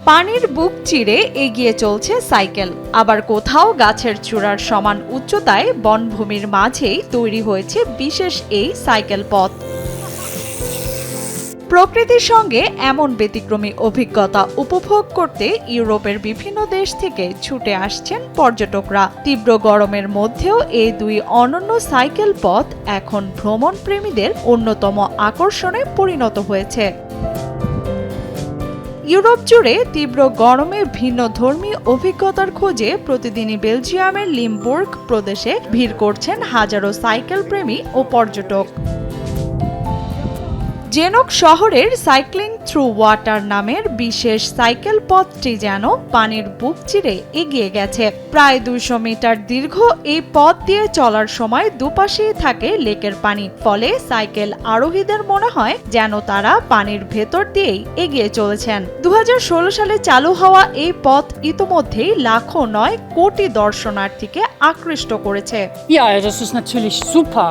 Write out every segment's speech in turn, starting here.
পানির বুক চিরে এগিয়ে চলছে সাইকেল, আবার কোথাও গাছের চূড়ার সমান উচ্চতায় বনভূমির মাঝেই তৈরি হয়েছে বিশেষ এই সাইকেল পথ। প্রকৃতির সঙ্গে এমন ব্যতিক্রমী অভিজ্ঞতা উপভোগ করতে ইউরোপের বিভিন্ন দেশ থেকে ছুটে আসছেন পর্যটকরা। তীব্র গরমের মধ্যেও এই দুই অনন্য সাইকেল পথ এখন ভ্রমণ প্রেমীদের অন্যতম আকর্ষণে পরিণত হয়েছে। ইউরোপ জুড়ে তীব্র গরমে ভিন্ন ধর্মী অভিজ্ঞতার খোঁজে প্রতিদিনই বেলজিয়ামের লিমবুর্গ প্রদেশে ভিড় করছেন হাজারো সাইকেল প্রেমী ও পর্যটক। জেনক শহরের সাইক্লিং থ্রু ওয়াটার নামের বিশেষ সাইকেল পথটি যেন পানির বুক চিরে এগিয়ে গেছে। প্রায় 200 মিটার দীর্ঘ এই পথ দিয়ে চলার সময় দুপাশেই থাকে লেকের পানি, ফলে সাইকেল আরোহীদের মনে হয় যেন তারা পানির ভেতর দিয়েই এগিয়ে চলেছেন। 2016 সালে চালু হওয়া এই পথ ইতোমধ্যেই লাখো নয় কোটি দর্শনার্থীকে আকৃষ্ট করেছে। Ja, das ist natürlich super.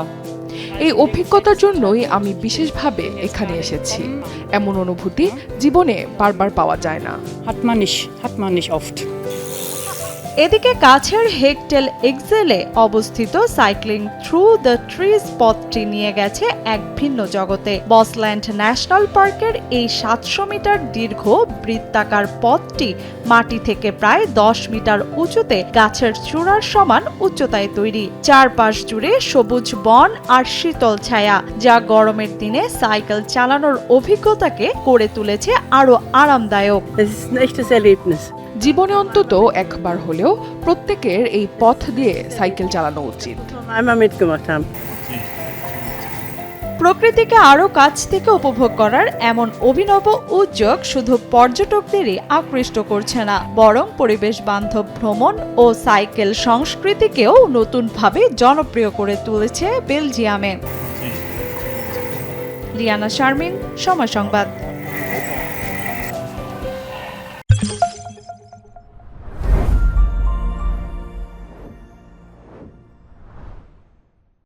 এই অভিজ্ঞতার জন্যই আমি বিশেষভাবে এখানে এসেছি। এমন অনুভূতি জীবনে বারবার পাওয়া যায় না। Hat man nicht oft. এদিকে কাছের হেকটেল এক্সেলে অবস্থিত সাইক্লিং থ্রু দ্য ট্রিজ পথটি নিয়ে গেছে এক ভিন্ন জগতে। বসল্যান্ড ন্যাশনাল পার্কের এই 700 মিটার দীর্ঘ বৃত্তাকার পথটি মাটি থেকে প্রায় 10 মিটার উঁচুতে গাছের চূড়ার সমান উচ্চতায় তৈরি। চারপাশ জুড়ে সবুজ বন আর শীতল ছায়া, যা গরমের দিনে সাইকেল চালানোর অভিজ্ঞতাকে করে তুলেছে আরো আরামদায়ক। Es ist ein echtes Erlebnis. জীবনে অন্তত একবার হলেও প্রত্যেকের এই পথ দিয়ে সাইকেল চালানো উচিত। Einmal mitgemacht haben. প্রকৃতিকে আরো কাছ থেকে উপভোগ করার এমন অভিনব উদ্যোগ শুধু পর্যটকদেরই আকৃষ্ট করছে না, বরং পরিবেশ বান্ধব ভ্রমণ ও সাইকেল সংস্কৃতিকেও নতুনভাবে জনপ্রিয় করে তুলেছে বেলজিয়ামে। লিয়ানা শারমিন, সময় সংবাদ।